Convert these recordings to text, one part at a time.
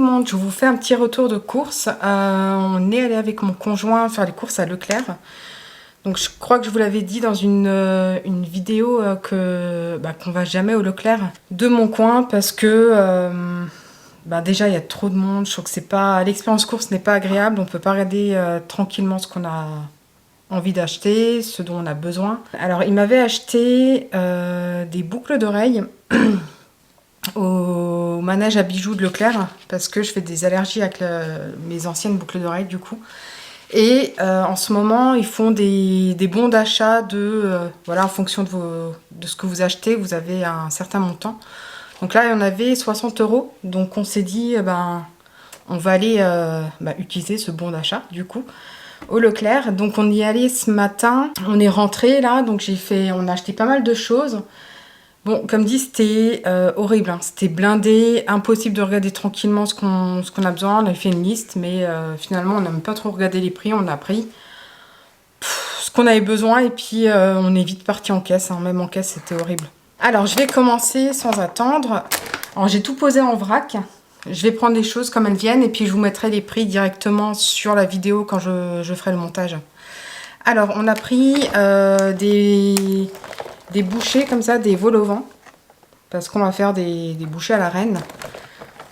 monde, je vous fais un petit retour de course. On est allé avec mon conjoint faire les courses à Leclerc. Donc je crois que je vous l'avais dit dans une vidéo qu'on va jamais au Leclerc de mon coin parce que déjà il y a trop de monde. Je trouve que c'est pas, l'expérience course n'est pas agréable. On peut pas regarder tranquillement ce qu'on a envie d'acheter, ce dont on a besoin. Alors il m'avait acheté des boucles d'oreilles au manège à bijoux de Leclerc parce que je fais des allergies avec mes anciennes boucles d'oreilles du coup. Et en ce moment, ils font des bons d'achat en fonction de ce que vous achetez, vous avez un certain montant. Donc là, il y en avait 60 €. Donc on s'est dit, on va aller utiliser ce bon d'achat du coup au Leclerc. Donc on y est allé ce matin, on est rentré là, donc on a acheté pas mal de choses. Bon, comme dit, c'était horrible, hein. C'était blindé, impossible de regarder tranquillement ce qu'on a besoin. On a fait une liste, mais finalement, on n'a même pas trop regardé les prix. On a pris ce qu'on avait besoin et puis on est vite parti en caisse, hein. Même en caisse, c'était horrible. Alors, je vais commencer sans attendre. Alors, j'ai tout posé en vrac. Je vais prendre les choses comme elles viennent et puis je vous mettrai les prix directement sur la vidéo quand je ferai le montage. Alors, on a pris des bouchées comme ça, des vols au vent, parce qu'on va faire des bouchées à la reine.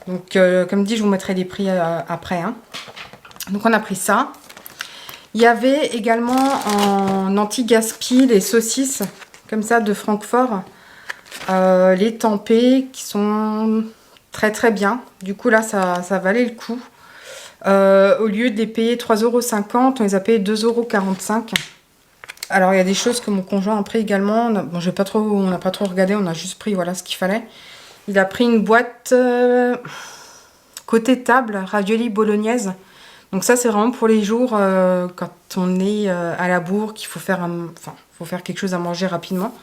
Donc comme dit, je vous mettrai les prix après, hein. Donc on a pris ça. Il y avait également en anti-gaspi les saucisses comme ça de Francfort, les tempeh qui sont très très bien. Du coup là ça valait le coup. Au lieu de les payer 3,50 €, on les a payés 2,45 €. Alors il y a des choses que mon conjoint a pris également. On n'a pas trop regardé, on a juste pris voilà ce qu'il fallait. Il a pris une boîte côté table, ravioli bolognaise. Donc ça c'est vraiment pour les jours quand on est à la bourre, qu'il faut faire quelque chose à manger rapidement.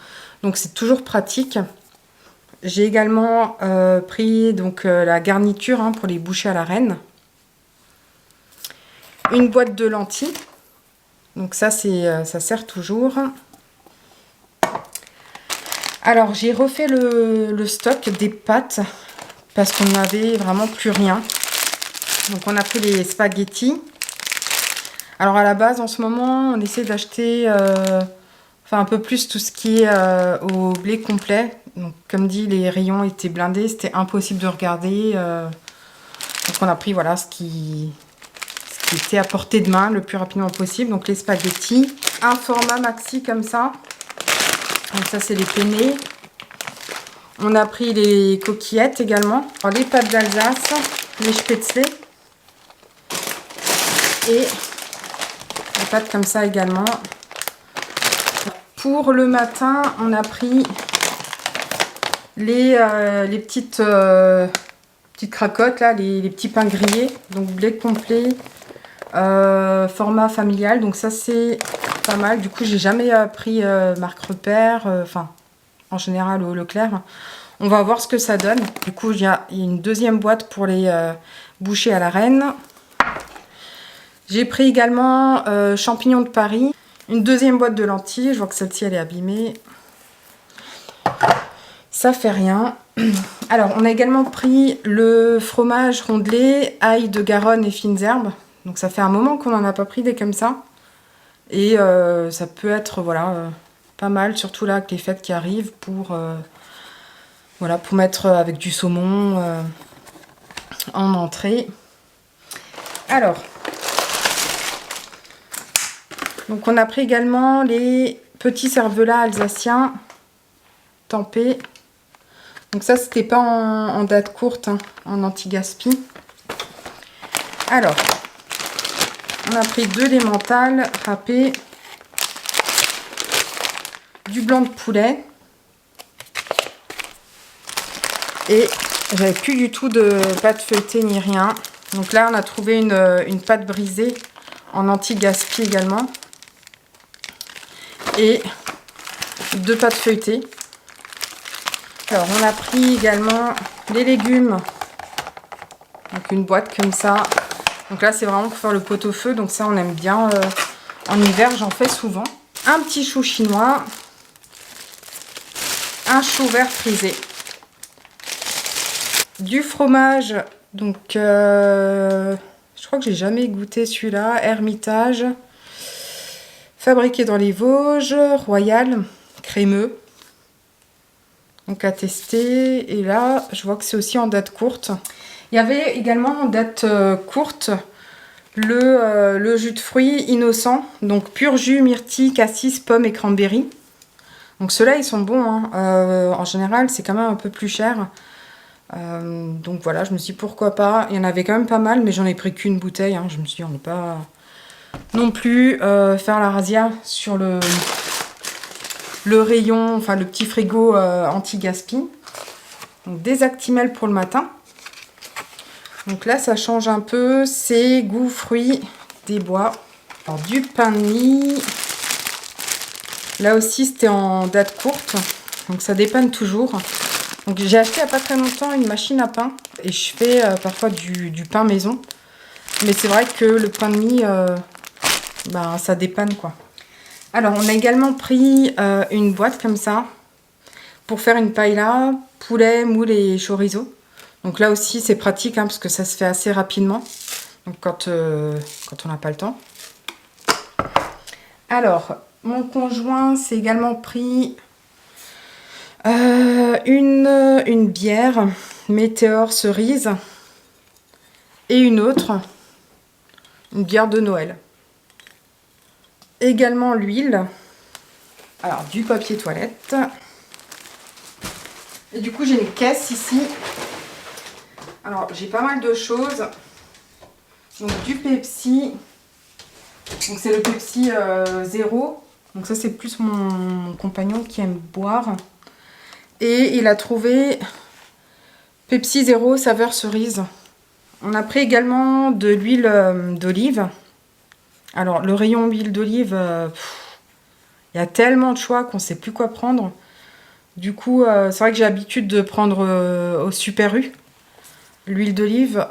Donc c'est toujours pratique. J'ai également pris la garniture, hein, pour les bouchées à la reine. Une boîte de lentilles. Donc ça sert toujours. Alors j'ai refait le stock des pâtes parce qu'on n'avait vraiment plus rien. Donc on a pris les spaghettis. Alors à la base en ce moment on essaie d'acheter un peu plus tout ce qui est au blé complet. Donc comme dit, les rayons étaient blindés, c'était impossible de regarder. Donc on a pris voilà ce qui était à portée de main le plus rapidement possible. Donc les spaghettis, un format maxi comme ça. Donc ça c'est les penne. On a pris les coquillettes également. Alors, les pâtes d'Alsace, les spätzle. Et les pâtes comme ça également. Pour le matin, on a pris les petites cracottes là, les petits pains grillés. Donc blé complet. Format familial, donc ça c'est pas mal. Du coup j'ai jamais pris marque repère, en général au Leclerc. On va voir ce que ça donne. Du coup il y a une deuxième boîte pour les bouchées à la reine. J'ai pris également champignons de Paris, une deuxième boîte de lentilles. Je vois que celle-ci elle est abîmée, ça fait rien. Alors on a également pris le fromage rondelé, ail de Garonne et fines herbes. Donc ça fait un moment qu'on n'en a pas pris des comme ça. Et ça peut être pas mal, surtout là avec les fêtes qui arrivent, pour mettre avec du saumon en entrée. Alors, donc on a pris également les petits cervelas alsaciens tempeh. Donc ça c'était pas en date courte, hein, en anti-gaspi. Alors, on a pris 2 d'emmental râpé, du blanc de poulet et j'avais plus du tout de pâte feuilletée ni rien. Donc là on a trouvé une pâte brisée en anti-gaspi également et 2 pâtes feuilletées. Alors on a pris également les légumes, donc une boîte comme ça. Donc là, c'est vraiment pour faire le pot-au-feu. Donc ça, on aime bien. En hiver, j'en fais souvent. Un petit chou chinois. Un chou vert frisé. Du fromage Donc, je crois que j'ai jamais goûté celui-là. Hermitage, fabriqué dans les Vosges, royal, crémeux. Donc à tester. Et là, je vois que c'est aussi en date courte. Il y avait également en date courte le jus de fruits innocent. Donc pur jus, myrtille, cassis, pomme et cranberry. Donc ceux-là, ils sont bons. Hein. En général, c'est quand même un peu plus cher. Donc voilà, je me suis dit pourquoi pas. Il y en avait quand même pas mal, mais j'en ai pris qu'une bouteille. Hein. Je me suis dit, on n'est pas non plus faire la razzia sur le rayon, enfin le petit frigo anti-gaspi. Donc des Actimel pour le matin. Donc là, ça change un peu. C'est goût fruits des bois. Alors du pain de mie. Là aussi, c'était en date courte. Donc ça dépanne toujours. Donc j'ai acheté il n'y a pas très longtemps une machine à pain. Et je fais parfois du pain maison. Mais c'est vrai que le pain de mie, ben, ça dépanne quoi. Alors on a également pris une boîte comme ça. Pour faire une paella, poulet, moule et chorizo. Donc là aussi c'est pratique hein, parce que ça se fait assez rapidement. Donc quand on n'a pas le temps. Alors, mon conjoint s'est également pris une bière Météor cerise et une autre, une bière de Noël. Également l'huile, alors du papier toilette. Et du coup j'ai une caisse ici. Alors j'ai pas mal de choses. Donc du Pepsi. Donc c'est le Pepsi zéro. Donc ça c'est plus mon compagnon qui aime boire. Et il a trouvé Pepsi zéro saveur cerise. On a pris également de l'huile d'olive. Alors le rayon huile d'olive, il y a tellement de choix qu'on ne sait plus quoi prendre. Du coup c'est vrai que j'ai l'habitude de prendre au Super U l'huile d'olive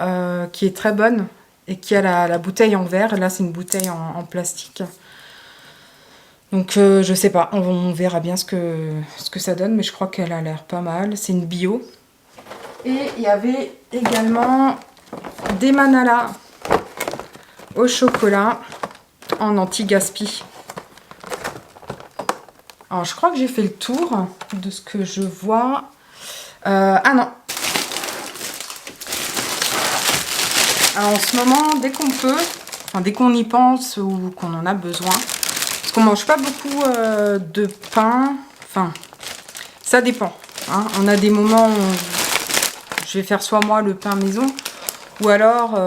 qui est très bonne. Et qui a la bouteille en verre. Là, c'est une bouteille en plastique. Donc, je sais pas. On verra bien ce que ça donne. Mais je crois qu'elle a l'air pas mal. C'est une bio. Et il y avait également des Manala au chocolat en anti-gaspi. Alors, je crois que j'ai fait le tour de ce que je vois. Ah non. Alors en ce moment, dès qu'on peut, enfin dès qu'on y pense ou qu'on en a besoin, parce qu'on mange pas beaucoup de pain, enfin ça dépend. Hein. On a des moments où je vais faire soit moi le pain maison, ou alors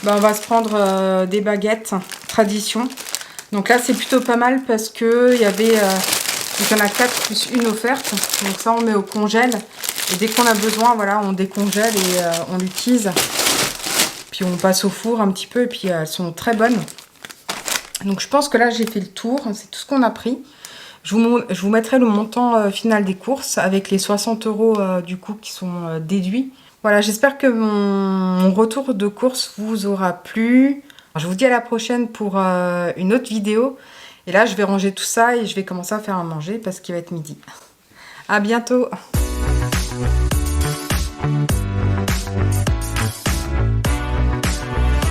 ben, on va se prendre des baguettes tradition. Donc là c'est plutôt pas mal parce que il y avait, donc il y en a 4 plus une offerte, donc ça on met au congèle. Et dès qu'on a besoin, voilà, on décongèle et on l'utilise. Puis on passe au four un petit peu et puis elles sont très bonnes. Donc je pense que là j'ai fait le tour, c'est tout ce qu'on a pris. Je vous mettrai le montant final des courses avec les 60 € du coup qui sont déduits. Voilà, j'espère que mon retour de course vous aura plu. Alors, je vous dis à la prochaine pour une autre vidéo. Et là je vais ranger tout ça et je vais commencer à faire à manger parce qu'il va être midi. À bientôt!